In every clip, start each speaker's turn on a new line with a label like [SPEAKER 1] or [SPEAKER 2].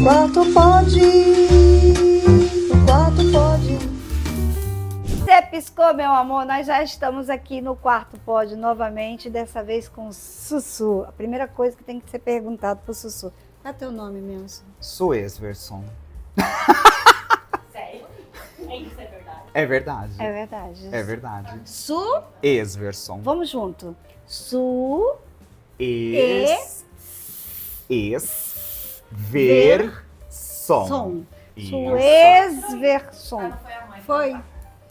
[SPEAKER 1] quarto pode, no quarto pode.
[SPEAKER 2] Você piscou, meu amor? Nós já estamos aqui no quarto pod novamente, dessa vez com o Sussu. A primeira coisa que tem que ser perguntado pro Sussu. Qual é teu nome mesmo?
[SPEAKER 3] Suesverson.
[SPEAKER 4] Sério? Isso é verdade?
[SPEAKER 3] É verdade.
[SPEAKER 2] É verdade.
[SPEAKER 3] É verdade.
[SPEAKER 2] Su,
[SPEAKER 3] Esverson.
[SPEAKER 2] vamos junto. Su,
[SPEAKER 3] Esverson.
[SPEAKER 2] som.
[SPEAKER 3] Isso.
[SPEAKER 2] Suesverson.
[SPEAKER 4] Foi a mãe.
[SPEAKER 2] Foi.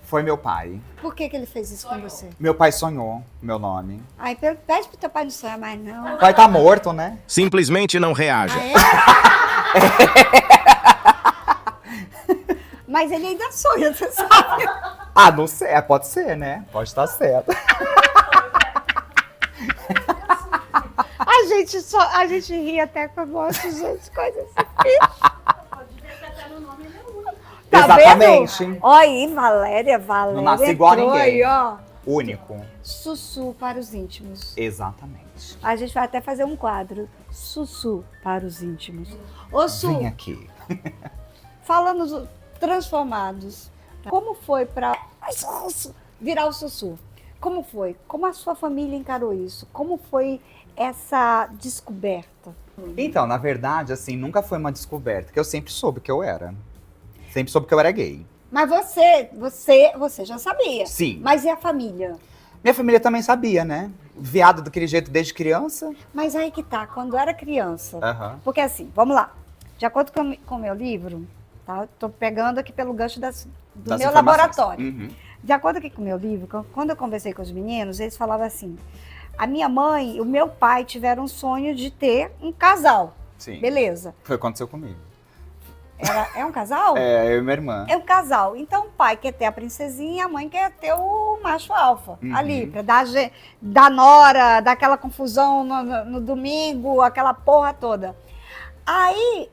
[SPEAKER 3] Foi meu pai.
[SPEAKER 2] Por que ele fez isso com você?
[SPEAKER 3] Meu pai sonhou meu nome.
[SPEAKER 2] Aí pede pro teu pai não sonhar mais, não.
[SPEAKER 3] O pai tá morto, né?
[SPEAKER 5] Simplesmente não reaja.
[SPEAKER 2] Ah, é? Mas ele ainda sonha, você sabe.
[SPEAKER 3] Ah, não sei. Pode ser, né? Pode estar certo.
[SPEAKER 2] A gente ri até com a voz, gente, coisa assim.
[SPEAKER 4] Pode ver que até no nome ele é único.
[SPEAKER 2] Tá
[SPEAKER 3] Exatamente.
[SPEAKER 2] vendo? Olha aí, Valéria
[SPEAKER 3] Não nasce igual a
[SPEAKER 2] entrou
[SPEAKER 3] ninguém.
[SPEAKER 2] aí, ó.
[SPEAKER 3] Único.
[SPEAKER 2] Sussu para os íntimos.
[SPEAKER 3] Exatamente.
[SPEAKER 2] A gente vai até fazer um quadro. Sussu para os íntimos. Ô, Su,
[SPEAKER 3] Vem aqui.
[SPEAKER 2] falando dos transformados, como foi para virar o Sussu? Como foi? Como a sua família encarou isso? Como foi essa descoberta?
[SPEAKER 3] Então, na verdade, assim, nunca foi uma descoberta, que eu sempre soube que eu era. Sempre soube que eu era gay.
[SPEAKER 2] Mas você já sabia.
[SPEAKER 3] Sim.
[SPEAKER 2] Mas e a família?
[SPEAKER 3] Minha família também sabia, né? Viado daquele jeito desde criança.
[SPEAKER 2] Mas aí que tá, quando era criança.
[SPEAKER 3] Aham.
[SPEAKER 2] Porque assim, vamos lá. De acordo com o meu livro, tá? Eu tô pegando aqui pelo gancho do
[SPEAKER 3] Das
[SPEAKER 2] meu
[SPEAKER 3] informações.
[SPEAKER 2] laboratório.
[SPEAKER 3] Uhum.
[SPEAKER 2] De acordo aqui com o meu livro, quando eu conversei com os meninos, eles falavam assim: a minha mãe e o meu pai tiveram um sonho de ter um casal.
[SPEAKER 3] Sim.
[SPEAKER 2] Beleza.
[SPEAKER 3] Foi o que aconteceu comigo.
[SPEAKER 2] É um casal?
[SPEAKER 3] É, eu e minha irmã.
[SPEAKER 2] É um casal. Então o pai quer ter a princesinha e a mãe quer ter o macho alfa.
[SPEAKER 3] Uhum.
[SPEAKER 2] Ali, pra dar nora, dar aquela confusão no domingo, aquela porra toda. Aí,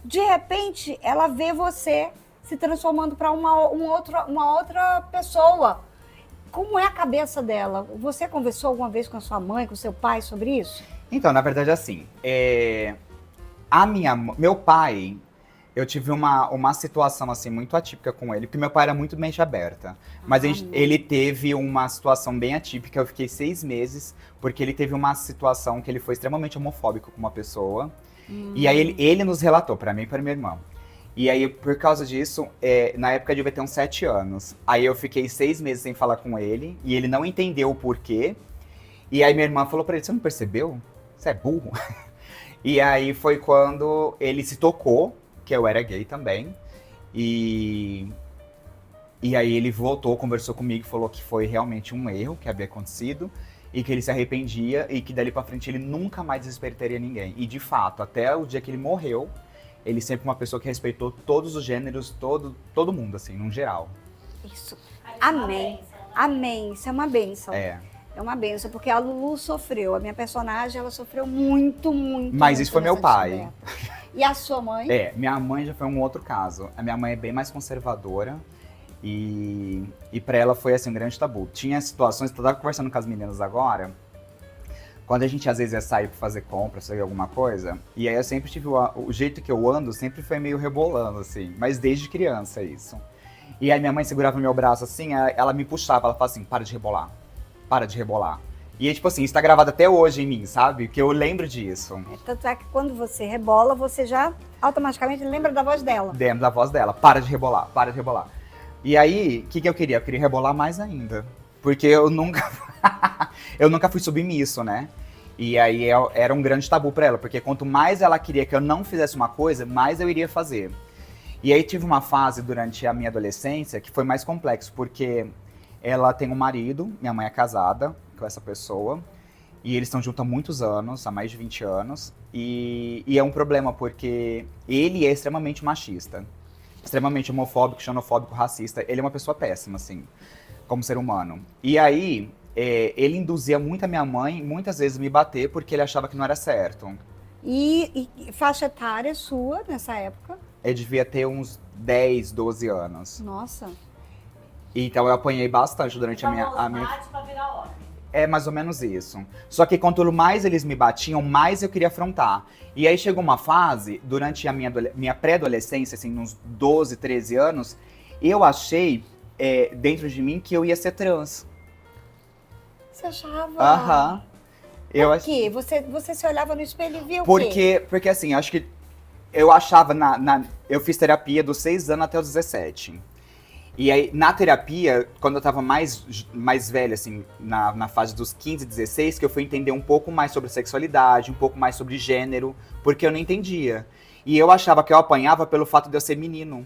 [SPEAKER 2] de repente, ela vê você se transformando para uma outra pessoa. Como é a cabeça dela? Você conversou alguma vez com a sua mãe, com o seu pai sobre isso?
[SPEAKER 3] Então, na verdade, assim, meu pai, eu tive uma situação, assim, muito atípica com ele, porque meu pai era muito mente aberta. Mas ele teve uma situação bem atípica, eu fiquei 6 meses, porque ele teve uma situação que ele foi extremamente homofóbico com uma pessoa. E aí ele nos relatou, pra mim e pra minha irmã. E aí, por causa disso, na época eu devia ter uns 7 anos. Aí eu fiquei 6 meses sem falar com ele, e ele não entendeu o porquê. E aí minha irmã falou pra ele: você não percebeu? Você é burro? E aí foi quando ele se tocou, que eu era gay também. E aí ele voltou, conversou comigo, falou que foi realmente um erro que havia acontecido. E que ele se arrependia, e que dali pra frente ele nunca mais desrespeitaria ninguém. E de fato, até o dia que ele morreu, ele sempre foi uma pessoa que respeitou todos os gêneros, todo mundo, assim, num geral.
[SPEAKER 2] Isso.
[SPEAKER 4] Aí isso é uma
[SPEAKER 2] Amém.
[SPEAKER 4] bênção, né?
[SPEAKER 2] Amém. Isso é uma bênção.
[SPEAKER 3] É.
[SPEAKER 2] É uma bênção, porque a Lulu sofreu. A minha personagem, ela sofreu muito.
[SPEAKER 3] Mas isso foi
[SPEAKER 2] nessa
[SPEAKER 3] meu pai.
[SPEAKER 2] descoberta. E a sua mãe?
[SPEAKER 3] Minha mãe já foi um outro caso. A minha mãe é bem mais conservadora. E pra ela foi, assim, um grande tabu. Tinha situações, eu tava conversando com as meninas agora, quando a gente às vezes ia sair pra fazer compra, sair alguma coisa, e aí eu sempre tive o jeito que eu ando sempre foi meio rebolando, assim, mas desde criança isso. E aí minha mãe segurava meu braço assim, ela me puxava, ela falava assim: para de rebolar, para de rebolar. E aí, tipo assim, isso tá gravado até hoje em mim, sabe? Que eu lembro disso.
[SPEAKER 2] Tanto é que quando você rebola, você já automaticamente lembra da voz dela.
[SPEAKER 3] Dentro da voz dela: para de rebolar, para de rebolar. E aí, o que eu queria? Eu queria rebolar mais ainda. Porque eu nunca fui submisso, né? E aí era um grande tabu pra ela, porque quanto mais ela queria que eu não fizesse uma coisa, mais eu iria fazer. E aí tive uma fase durante a minha adolescência que foi mais complexo, porque ela tem um marido, minha mãe é casada com essa pessoa, e eles estão juntos há muitos anos, há mais de 20 anos, e é um problema porque ele é extremamente machista. Extremamente homofóbico, xenofóbico, racista. Ele é uma pessoa péssima, assim, como ser humano. E aí, ele induzia muito a minha mãe, muitas vezes, me bater, porque ele achava que não era certo.
[SPEAKER 2] E faixa etária sua nessa época?
[SPEAKER 3] Eu devia ter uns 10, 12 anos.
[SPEAKER 2] Nossa.
[SPEAKER 3] Então eu apanhei bastante durante a minha...
[SPEAKER 4] Pra virar homem.
[SPEAKER 3] É mais ou menos isso. Só que quanto mais eles me batiam, mais eu queria afrontar. E aí chegou uma fase, durante a minha pré-adolescência, assim, uns 12, 13 anos, eu achei, dentro de mim, que eu ia ser trans.
[SPEAKER 2] Você achava?
[SPEAKER 3] Aham. Eu
[SPEAKER 2] Por
[SPEAKER 3] ach-
[SPEAKER 2] quê? Você se olhava no espelho e via o quê?
[SPEAKER 3] porque assim, acho que eu achava, eu fiz terapia dos 6 anos até os 17. E aí, na terapia, quando eu tava mais velho, assim, na fase dos 15, 16, que eu fui entender um pouco mais sobre sexualidade, um pouco mais sobre gênero, porque eu não entendia. E eu achava que eu apanhava pelo fato de eu ser menino.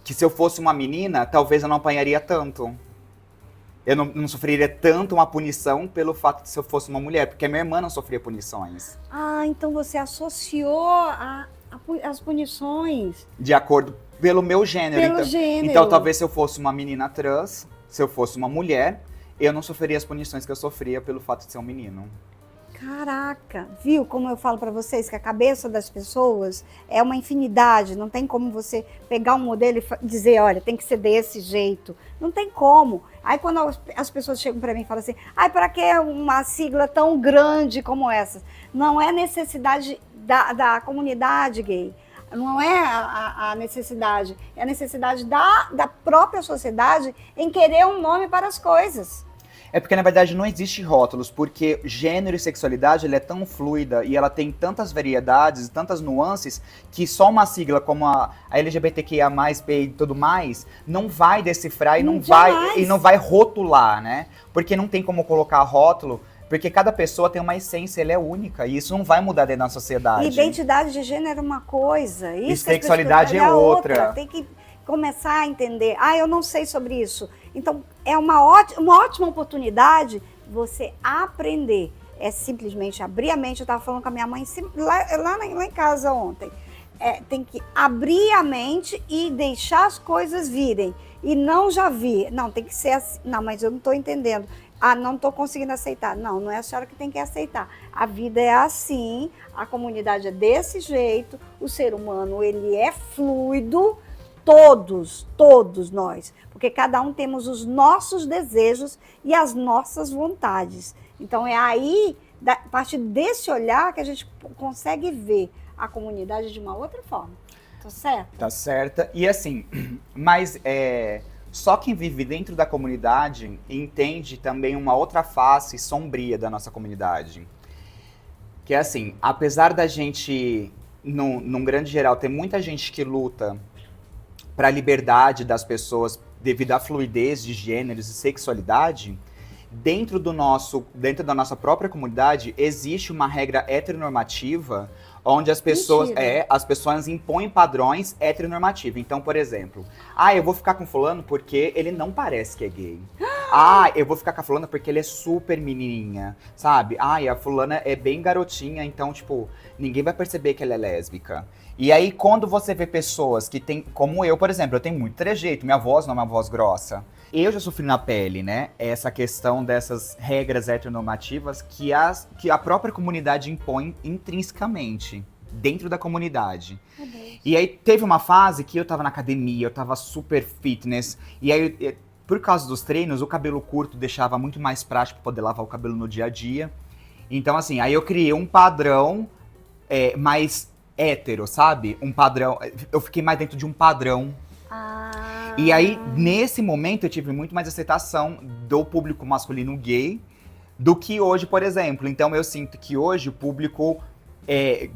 [SPEAKER 3] Que se eu fosse uma menina, talvez eu não apanharia tanto. Eu não sofreria tanto uma punição pelo fato de se eu fosse uma mulher, porque a minha irmã não sofria punições.
[SPEAKER 2] Ah, então você associou as punições
[SPEAKER 3] De acordo pelo meu gênero.
[SPEAKER 2] pelo
[SPEAKER 3] Então,
[SPEAKER 2] gênero.
[SPEAKER 3] então, talvez se eu fosse uma menina trans, se eu fosse uma mulher, eu não sofreria as punições que eu sofria pelo fato de ser um menino.
[SPEAKER 2] Caraca, viu como eu falo pra vocês que a cabeça das pessoas é uma infinidade, não tem como você pegar um modelo e dizer, olha, tem que ser desse jeito. Não tem como. Aí quando as pessoas chegam pra mim e falam assim, ai, para que uma sigla tão grande como essa? Não é necessidade da comunidade gay. Não é a necessidade, é a necessidade da própria sociedade em querer um nome para as coisas.
[SPEAKER 3] É porque, na verdade, não existe rótulos, porque gênero e sexualidade ela é tão fluida e ela tem tantas variedades, tantas nuances, que só uma sigla como a LGBTQIA+, P e tudo mais, não vai decifrar e
[SPEAKER 2] Jamais.
[SPEAKER 3] não vai rotular, né? Porque não tem como colocar rótulo, porque cada pessoa tem uma essência, ela é única, e isso não vai mudar dentro da sociedade.
[SPEAKER 2] Identidade de gênero é uma coisa,
[SPEAKER 3] E
[SPEAKER 2] isso que as
[SPEAKER 3] sexualidade
[SPEAKER 2] pessoas-
[SPEAKER 3] é outra.
[SPEAKER 2] Tem que começar a entender. Ah, eu não sei sobre isso. Então, é uma ótima oportunidade você aprender. É simplesmente abrir a mente. Eu estava falando com a minha mãe lá em casa ontem. Tem que abrir a mente e deixar as coisas virem. E não já vir. Não, tem que ser assim. Não, mas eu não estou entendendo. Ah, não estou conseguindo aceitar. Não, não é a senhora que tem que aceitar. A vida é assim, a comunidade é desse jeito, o ser humano, ele é fluido, todos nós. Porque cada um temos os nossos desejos e as nossas vontades. Então é aí, a partir desse olhar, que a gente consegue ver a comunidade de uma outra forma. Tá certo?
[SPEAKER 3] Tá certa. E assim, mas só quem vive dentro da comunidade entende também uma outra face sombria da nossa comunidade. Que é assim, apesar da gente, num grande geral, ter muita gente que luta para a liberdade das pessoas devido à fluidez de gêneros e sexualidade, dentro da nossa própria comunidade existe uma regra heteronormativa onde as pessoas impõem padrões heteronormativos. Então, por exemplo, eu vou ficar com fulano porque ele não parece que é gay. Eu vou ficar com a fulana porque ele é super menininha, sabe? A fulana é bem garotinha, então, tipo, ninguém vai perceber que ela é lésbica. E aí, quando você vê pessoas que tem, como eu, por exemplo, eu tenho muito trejeito, minha voz não é uma voz grossa. Eu já sofri na pele, né, essa questão dessas regras heteronormativas que a própria comunidade impõe intrinsecamente, dentro da comunidade. E aí, teve uma fase que eu tava na academia, eu tava super fitness, e aí, por causa dos treinos, o cabelo curto deixava muito mais prático pra poder lavar o cabelo no dia a dia. Então, assim, aí eu criei um padrão mais hétero, sabe? Um padrão, eu fiquei mais dentro de um padrão. E aí, nesse momento, eu tive muito mais aceitação do público masculino gay do que hoje, por exemplo. Então, eu sinto que hoje o público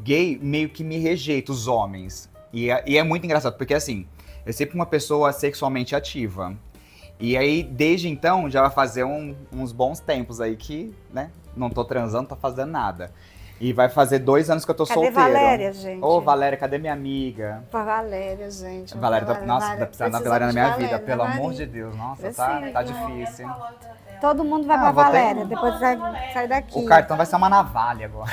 [SPEAKER 3] gay meio que me rejeita, os homens. E é muito engraçado, porque assim, eu sempre uma pessoa sexualmente ativa. E aí, desde então, já vai fazer uns bons tempos aí que, né, não tô transando, não tô fazendo nada. E vai fazer 2 anos que eu tô solteiro.
[SPEAKER 2] Cadê Valéria, gente?
[SPEAKER 3] Ô, Valéria, cadê minha amiga?
[SPEAKER 2] Valéria, gente.
[SPEAKER 3] Valéria, nossa, tá precisando da Valéria na minha vida, pelo
[SPEAKER 2] Valéria.
[SPEAKER 3] amor de Deus. Nossa,
[SPEAKER 2] Precisa.
[SPEAKER 3] tá difícil.
[SPEAKER 2] Todo mundo vai pra
[SPEAKER 3] vou ter-
[SPEAKER 2] Valéria, depois sai daqui.
[SPEAKER 3] O cartão vai ser uma navalha agora.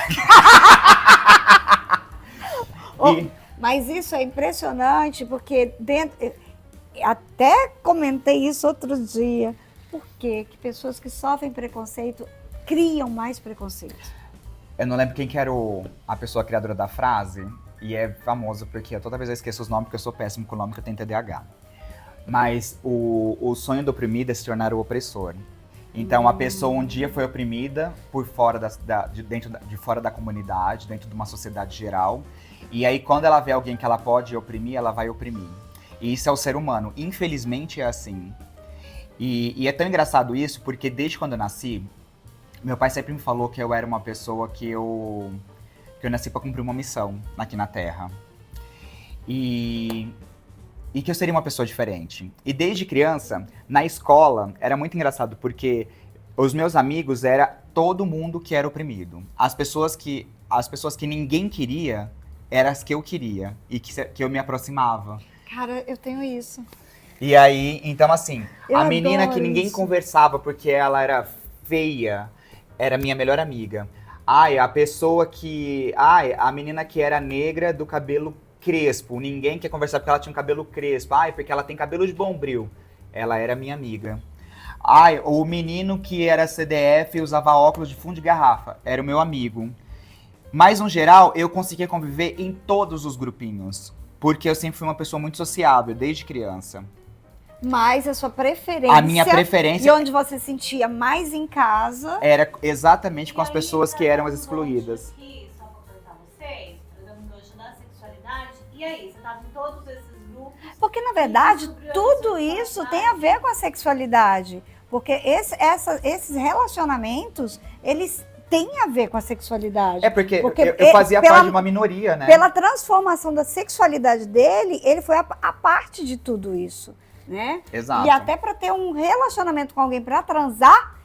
[SPEAKER 3] E-
[SPEAKER 2] Mas isso é impressionante, porque até comentei isso outro dia. Por quê? Que pessoas que sofrem preconceito criam mais preconceito.
[SPEAKER 3] Eu não lembro quem que era a pessoa criadora da frase, e é famoso porque toda vez eu esqueço os nomes, porque eu sou péssimo com o nome, que eu tenho TDAH. Mas o sonho do oprimido é se tornar o opressor. Então, a pessoa um dia foi oprimida por fora de fora da comunidade, dentro de uma sociedade geral. E aí, quando ela vê alguém que ela pode oprimir, ela vai oprimir. E isso é o ser humano. Infelizmente, é assim. E é tão engraçado isso, porque desde quando eu nasci, meu pai sempre me falou que eu era uma pessoa que eu nasci para cumprir uma missão aqui na Terra. E que eu seria uma pessoa diferente. E desde criança, na escola, era muito engraçado, porque os meus amigos era todo mundo que era oprimido. As pessoas que ninguém queria, eram as que eu queria e que eu me aproximava.
[SPEAKER 2] Cara, eu tenho isso.
[SPEAKER 3] E aí, então assim,
[SPEAKER 2] Eu
[SPEAKER 3] a menina
[SPEAKER 2] adoro
[SPEAKER 3] que ninguém
[SPEAKER 2] isso.
[SPEAKER 3] conversava porque ela era feia, era minha melhor amiga. Ai, a pessoa que... Ai, a menina que era negra do cabelo crespo. Ninguém quer conversar porque ela tinha um cabelo crespo. Ai, porque ela tem cabelo de bombril. Ela era minha amiga. Ai, o menino que era CDF e usava óculos de fundo de garrafa. Era o meu amigo. Mas, no geral, eu conseguia conviver em todos os grupinhos. Porque eu sempre fui uma pessoa muito sociável, desde criança.
[SPEAKER 2] Mas a sua preferência...
[SPEAKER 3] A minha preferência
[SPEAKER 2] E onde você se sentia mais em casa...
[SPEAKER 3] era exatamente com
[SPEAKER 4] E
[SPEAKER 3] as
[SPEAKER 4] aí,
[SPEAKER 3] pessoas que
[SPEAKER 4] pra
[SPEAKER 3] eram
[SPEAKER 4] dar
[SPEAKER 3] as
[SPEAKER 4] um
[SPEAKER 3] excluídas.
[SPEAKER 4] gancho aqui, só pra perguntar vocês, pra dar um gancho da sexualidade. E aí, você tava em todos esses grupos?
[SPEAKER 2] Porque, na verdade,
[SPEAKER 4] Descobriu a
[SPEAKER 2] tudo
[SPEAKER 4] sexualidade.
[SPEAKER 2] isso tem a ver com a sexualidade. Porque esses relacionamentos, eles têm a ver com a sexualidade.
[SPEAKER 3] É porque
[SPEAKER 2] Porque
[SPEAKER 3] eu fazia
[SPEAKER 2] pela-
[SPEAKER 3] parte de uma minoria, né?
[SPEAKER 2] Pela transformação da sexualidade dele, ele foi a parte de tudo isso, né?
[SPEAKER 3] Exato.
[SPEAKER 2] E até para ter um relacionamento com alguém para transar,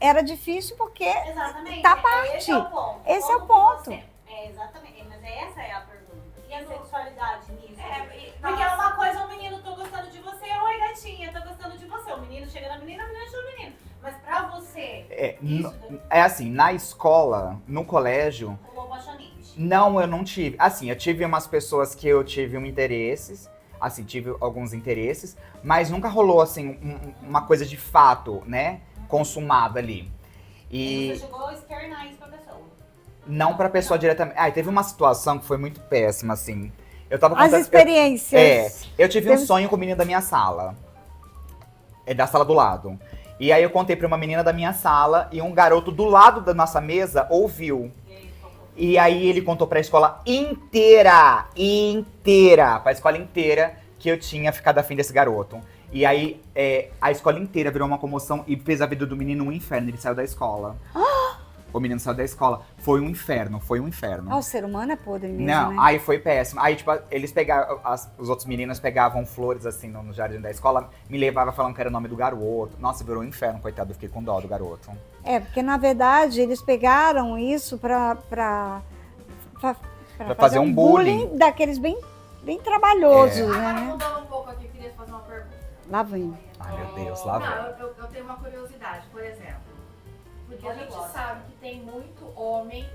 [SPEAKER 2] era difícil porque
[SPEAKER 4] Exatamente.
[SPEAKER 2] tá à parte.
[SPEAKER 4] Esse é o ponto.
[SPEAKER 2] Esse é o
[SPEAKER 4] Como
[SPEAKER 2] ponto.
[SPEAKER 4] você- exatamente. Mas essa é a pergunta. E a sexualidade nisso? Porque
[SPEAKER 5] Nossa.
[SPEAKER 4] é uma coisa, o menino, tô gostando de você, oi gatinha, tô gostando de você. O menino chega na menina, a menina chega no menino. Mas pra você, isso
[SPEAKER 3] É assim, na escola, no colégio,
[SPEAKER 4] rolou apaixonante.
[SPEAKER 3] não, eu não tive. Assim, eu tive umas pessoas que eu tive tive alguns interesses, mas nunca rolou, assim, uma coisa de fato, né, consumada ali.
[SPEAKER 4] E
[SPEAKER 3] E
[SPEAKER 4] você chegou a externar isso pra pessoa.
[SPEAKER 3] não pra pessoa diretamente. Ah, e teve uma situação que foi muito péssima, assim. Eu tava
[SPEAKER 2] as
[SPEAKER 3] contando-
[SPEAKER 2] experiências.
[SPEAKER 3] Eu tive um
[SPEAKER 2] Teve-
[SPEAKER 3] sonho com o menino da minha sala. É da sala do lado. E aí eu contei pra uma menina da minha sala e um garoto do lado da nossa mesa ouviu.
[SPEAKER 4] E aí, ficou-
[SPEAKER 3] E aí ele contou pra escola pra escola inteira, que eu tinha ficado afim desse garoto. E aí a escola inteira virou uma comoção e fez a vida do menino um inferno. Ele saiu da escola. O menino saiu da escola. Foi um inferno, foi um inferno.
[SPEAKER 2] Ah, o ser humano é podre mesmo,
[SPEAKER 3] Não,
[SPEAKER 2] né?
[SPEAKER 3] aí foi péssimo. Aí, tipo, eles pegavam, os outros meninos pegavam flores, assim, no jardim da escola, me levavam falando que era o nome do garoto. Nossa, virou um inferno, coitado, eu fiquei com dó do garoto.
[SPEAKER 2] É, porque na verdade eles pegaram isso pra
[SPEAKER 3] fazer um bullying.
[SPEAKER 2] daqueles bem trabalhosos,
[SPEAKER 5] Agora,
[SPEAKER 2] né?
[SPEAKER 5] mudando um pouco aqui, eu queria fazer uma pergunta.
[SPEAKER 2] Lá vem.
[SPEAKER 3] Ai, meu Deus, lá
[SPEAKER 5] Não,
[SPEAKER 3] vem.
[SPEAKER 5] eu tenho uma curiosidade, por exemplo. Porque a
[SPEAKER 4] Pode
[SPEAKER 5] gente
[SPEAKER 4] falar.
[SPEAKER 5] sabe que tem muito homem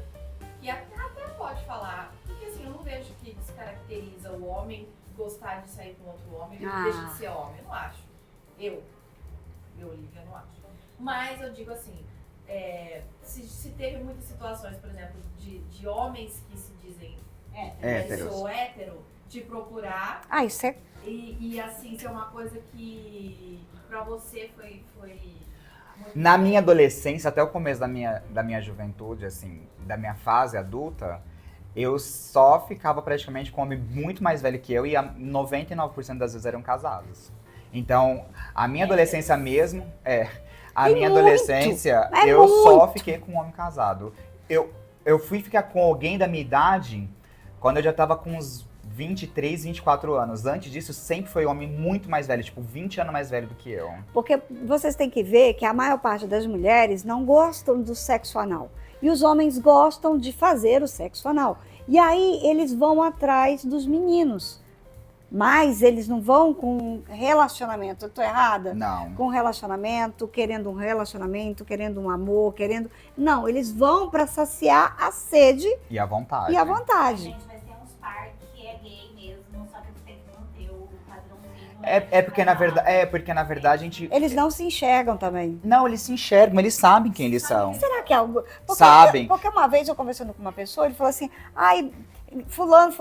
[SPEAKER 5] que até pode falar. Porque assim, eu não vejo que descaracteriza o homem gostar de sair com outro homem, ele
[SPEAKER 2] Ah.
[SPEAKER 5] deixa de ser homem. Eu não acho. Eu, Olivia, não acho. Mas eu digo assim, se teve muitas situações, por exemplo, de homens que se dizem
[SPEAKER 3] Héteros.
[SPEAKER 5] sou hétero, de procurar
[SPEAKER 2] Ah, isso é.
[SPEAKER 5] e assim, ser uma coisa que pra você foi muito
[SPEAKER 3] Na minha adolescência, até o começo da minha juventude, assim, da minha fase adulta, eu só ficava praticamente com homem muito mais velho que eu e 99% das vezes eram casados. Então, a minha adolescência mesmo, a minha
[SPEAKER 2] muito,
[SPEAKER 3] adolescência,
[SPEAKER 2] é
[SPEAKER 3] eu só
[SPEAKER 2] muito.
[SPEAKER 3] fiquei com um homem casado. Eu fui ficar com alguém da minha idade quando eu já tava com uns 23, 24 anos. Antes disso, sempre foi homem muito mais velho, tipo 20 anos mais velho do que eu.
[SPEAKER 2] Porque vocês têm que ver que a maior parte das mulheres não gostam do sexo anal. E os homens gostam de fazer o sexo anal. E aí eles vão atrás dos meninos. Mas eles não vão com relacionamento. Eu tô errada?
[SPEAKER 3] Não.
[SPEAKER 2] Com relacionamento, querendo um amor, querendo... Não, eles vão para saciar a sede
[SPEAKER 3] E à vontade.
[SPEAKER 2] e a vontade.
[SPEAKER 4] Gente, mas tem uns par que é gay mesmo, só que eles têm que manter o padrãozinho.
[SPEAKER 3] Porque na verdade a gente.
[SPEAKER 2] Eles não se enxergam também.
[SPEAKER 3] Não, eles se enxergam, eles sabem quem eles são.
[SPEAKER 2] Será que é algo...
[SPEAKER 3] Sabem.
[SPEAKER 2] Porque uma vez eu conversando com uma pessoa, ele falou assim, ai, fulano,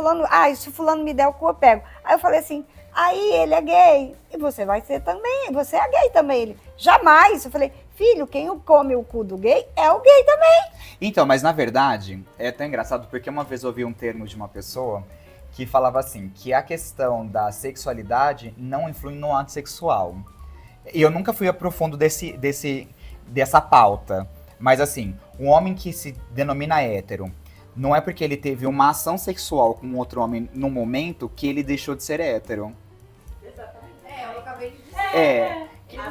[SPEAKER 2] se fulano me der o cu, eu pego. Aí eu falei assim, aí ele é gay, e você vai ser também, você é gay também. Ele, jamais. Eu falei, filho, quem come o cu do gay é o gay também.
[SPEAKER 3] Então, mas na verdade, é até engraçado porque uma vez eu ouvi um termo de uma pessoa que falava assim, que a questão da sexualidade não influi no ato sexual. E eu nunca fui a profundo dessa pauta. Mas assim, um homem que se denomina hétero, não é porque ele teve uma ação sexual com outro homem no momento que ele deixou de ser hétero.
[SPEAKER 5] Eu acabei de dizer.
[SPEAKER 3] É.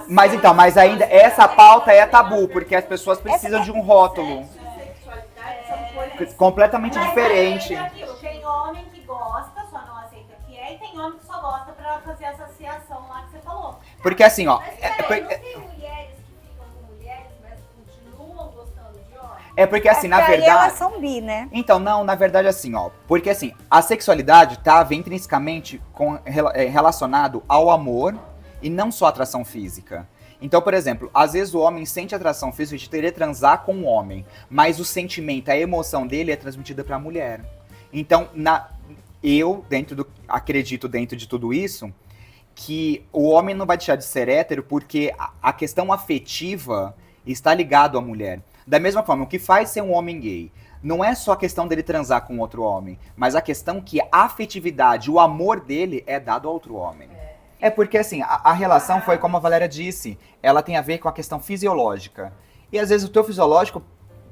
[SPEAKER 3] Mas ainda essa pauta é tabu, porque as pessoas precisam de um rótulo
[SPEAKER 5] Sexualidade são coisas
[SPEAKER 3] completamente
[SPEAKER 4] Mas
[SPEAKER 3] diferente.
[SPEAKER 4] aí é aquilo, tem homem que gosta, só não aceita que é, e tem homem que só gosta pra fazer essa associação lá que você falou.
[SPEAKER 3] Porque assim, ó,
[SPEAKER 5] Mas peraí, não tem mulheres que ficam com mulheres, mas continuam gostando de homens?
[SPEAKER 3] é porque assim, na
[SPEAKER 2] Porque aí
[SPEAKER 3] verdade.
[SPEAKER 2] elas são bi, né?
[SPEAKER 3] Então, não, na verdade, assim, ó. Porque assim, a sexualidade estava intrinsecamente relacionado ao amor e não só atração física. Então, por exemplo, às vezes o homem sente atração física de querer transar com um homem, mas o sentimento, a emoção dele é transmitida para a mulher. Então, acredito dentro de tudo isso, que o homem não vai deixar de ser hétero porque a questão afetiva está ligado à mulher. Da mesma forma, o que faz ser um homem gay não é só a questão dele transar com outro homem, mas a questão que a afetividade, o amor dele é dado a outro homem. É porque, assim, a relação foi como a Valéria disse, ela tem a ver com a questão fisiológica. E às vezes o teu fisiológico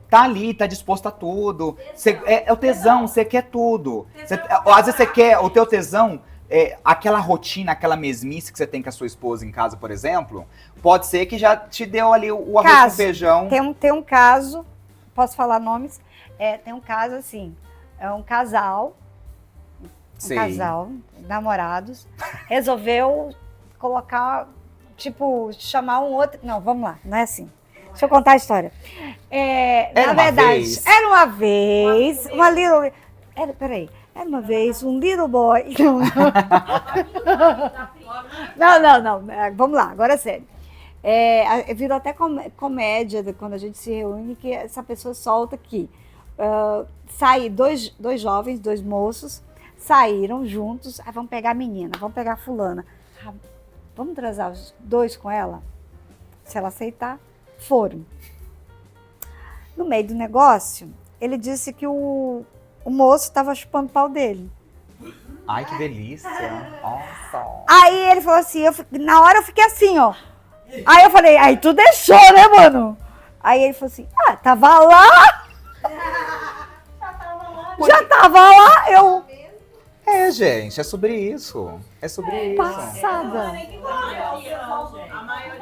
[SPEAKER 3] tá ali, tá disposto a tudo. É o tesão, você quer tudo. Às vezes você quer, o teu tesão, aquela rotina, aquela mesmice que você tem com a sua esposa em casa, por exemplo, pode ser que já te deu ali o arroz com feijão.
[SPEAKER 2] Tem um caso, posso falar nomes? Tem um caso assim, é um casal,
[SPEAKER 3] Sei.
[SPEAKER 2] namorados, resolveu colocar, tipo, chamar um outro. Não, vamos lá, não é assim. Deixa eu contar a história. Na verdade, era uma vez uma vez um little boy. Não. Vamos lá, agora é sério. Virou até comédia quando a gente se reúne, que essa pessoa solta que dois jovens, dois moços, saíram juntos, vamos pegar a menina, vamos pegar a fulana, vamos transar os dois com ela? Se ela aceitar, foram. No meio do negócio, ele disse que o moço estava chupando o pau dele.
[SPEAKER 3] Ai, que delícia. Nossa.
[SPEAKER 2] Aí ele falou assim, na hora eu fiquei assim, ó. Aí eu falei, aí tu deixou, né, mano? Aí ele falou assim, tava lá. Já tava lá, eu...
[SPEAKER 3] Gente, é sobre isso. É sobre isso.
[SPEAKER 2] Passada.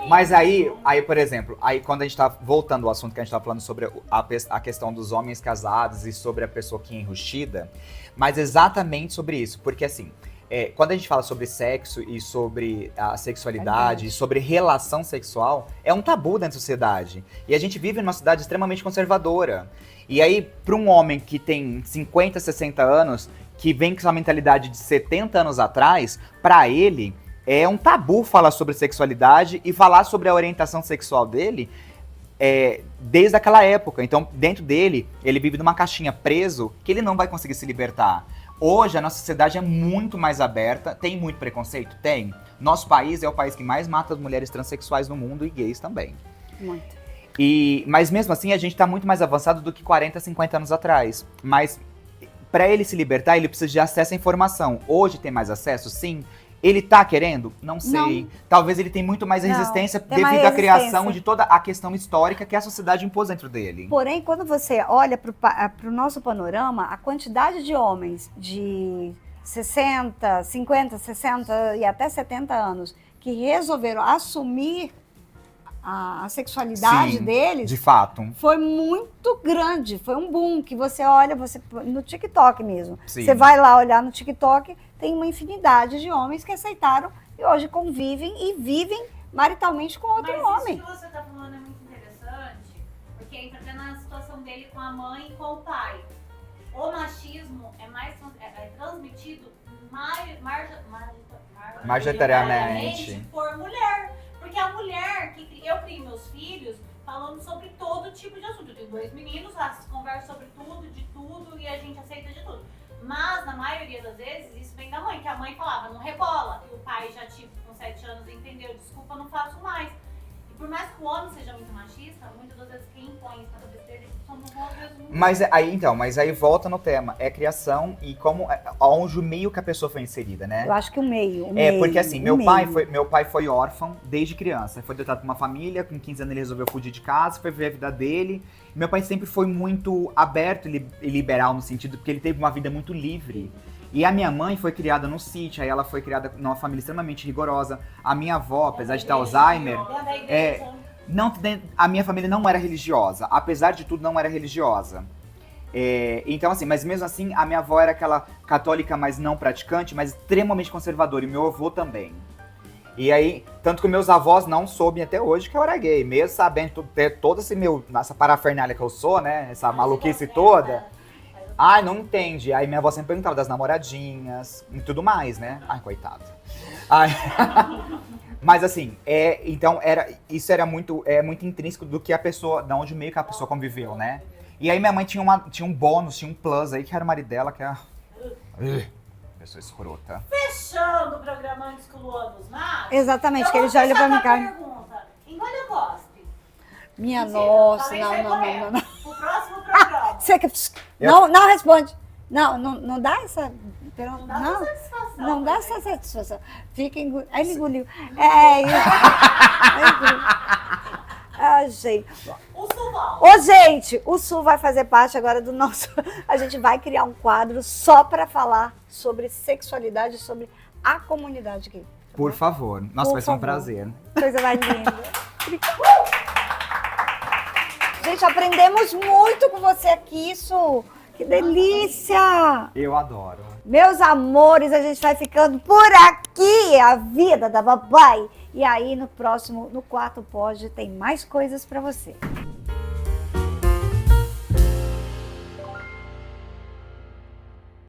[SPEAKER 3] Mas aí, por exemplo, quando a gente tá voltando ao assunto que a gente tá falando sobre a questão dos homens casados e sobre a pessoa que é enrustida, mas exatamente sobre isso, porque assim, quando a gente fala sobre sexo e sobre a sexualidade, e sobre relação sexual, é um tabu dentro da sociedade. E a gente vive numa sociedade extremamente conservadora. E aí, para um homem que tem 50, 60 anos, que vem com essa mentalidade de 70 anos atrás, para ele é um tabu falar sobre sexualidade e falar sobre a orientação sexual dele desde aquela época. Então, dentro dele, ele vive numa caixinha preso que ele não vai conseguir se libertar. Hoje, a nossa sociedade é muito mais aberta. Tem muito preconceito? Tem. Nosso país é o país que mais mata as mulheres transexuais no mundo e gays também.
[SPEAKER 2] Muito.
[SPEAKER 3] Mas mesmo assim, a gente tá muito mais avançado do que 40, 50 anos atrás. Mas para ele se libertar, ele precisa de acesso à informação. Hoje tem mais acesso? Sim. Ele tá querendo? Não sei.
[SPEAKER 2] Não.
[SPEAKER 3] Talvez ele tenha muito mais resistência devido à criação de toda a questão histórica que a sociedade impôs dentro dele.
[SPEAKER 2] Porém, quando você olha para o nosso panorama, a quantidade de homens de 60, 50, 60 e até 70 anos que resolveram assumir a sexualidade
[SPEAKER 3] Sim,
[SPEAKER 2] deles,
[SPEAKER 3] de fato.
[SPEAKER 2] foi muito grande, foi um boom que você olha, no TikTok mesmo.
[SPEAKER 3] Sim.
[SPEAKER 2] Você vai lá olhar no TikTok, tem uma infinidade de homens que aceitaram e hoje convivem e vivem maritalmente com outro homem.
[SPEAKER 4] Isso que você tá falando é muito interessante, porque entra até na situação dele com a mãe e com o pai. O machismo é transmitido majoritariamente por mulher. Porque a mulher, eu crio meus filhos falando sobre todo tipo de assunto. Eu tenho 2 meninos, converso sobre tudo, de tudo, e a gente aceita de tudo. Mas, na maioria das vezes, isso vem da mãe, que a mãe falava, não rebola. E o pai já, com 7 anos, entendeu, desculpa, não faço mais. por mais que o homem seja muito machista, muitas das vezes quem impõe isso na cabeça dele somos nós mesmos.
[SPEAKER 3] Mas aí volta no tema, é criação e como onde o meio que a pessoa foi inserida, né?
[SPEAKER 2] Eu acho que o meio.
[SPEAKER 3] Porque assim, meu pai foi órfão desde criança. Foi adotado por uma família, com 15 anos ele resolveu fugir de casa, foi viver a vida dele. Meu pai sempre foi muito aberto e liberal no sentido, porque ele teve uma vida muito livre. E a minha mãe foi criada no sítio, aí ela foi criada numa família extremamente rigorosa. A minha avó, apesar de ter Alzheimer, a minha família não era religiosa. Apesar de tudo, não era religiosa. Então, assim, mas mesmo assim, a minha avó era aquela católica, mas não praticante, mas extremamente conservadora, e meu avô também. E aí, tanto que meus avós não soubem até hoje que eu era gay, mesmo sabendo ter toda essa parafernália que eu sou, né, essa maluquice toda. Ai, não entende. Aí minha avó sempre perguntava das namoradinhas e tudo mais, né? Ai, coitada. Ai. Mas assim, então isso era muito intrínseco do que a pessoa, da onde meio que a pessoa conviveu, né? E aí minha mãe tinha um bônus, tinha um plus aí, que era o marido dela, que é pessoa escrota.
[SPEAKER 4] Fechando o programa antes que o Luan nos mate.
[SPEAKER 2] Exatamente, que ele já olha pra mim, cara.
[SPEAKER 4] Pergunta. Engole ou cospe?
[SPEAKER 2] Minha
[SPEAKER 4] Mentira,
[SPEAKER 2] nossa,
[SPEAKER 4] talvez
[SPEAKER 2] não.
[SPEAKER 4] O próximo programa.
[SPEAKER 2] Você que... Não responde. Não dá essa...
[SPEAKER 4] Não dá essa satisfação.
[SPEAKER 2] Não dá essa satisfação. Fica engolindo. Aí ele engoliu. Gente.
[SPEAKER 4] O Sul volta.
[SPEAKER 2] Ô, gente, o Sul vai fazer parte agora do nosso... A gente vai criar um quadro só para falar sobre sexualidade, sobre a comunidade gay.
[SPEAKER 3] Por favor. Nossa, vai ser um prazer.
[SPEAKER 2] Coisa mais linda. Gente, aprendemos muito com você aqui, Su. Que delícia!
[SPEAKER 3] Eu adoro.
[SPEAKER 2] Meus amores, a gente vai ficando por aqui, a vida da babai. E aí, no quarto pod, tem mais coisas pra você.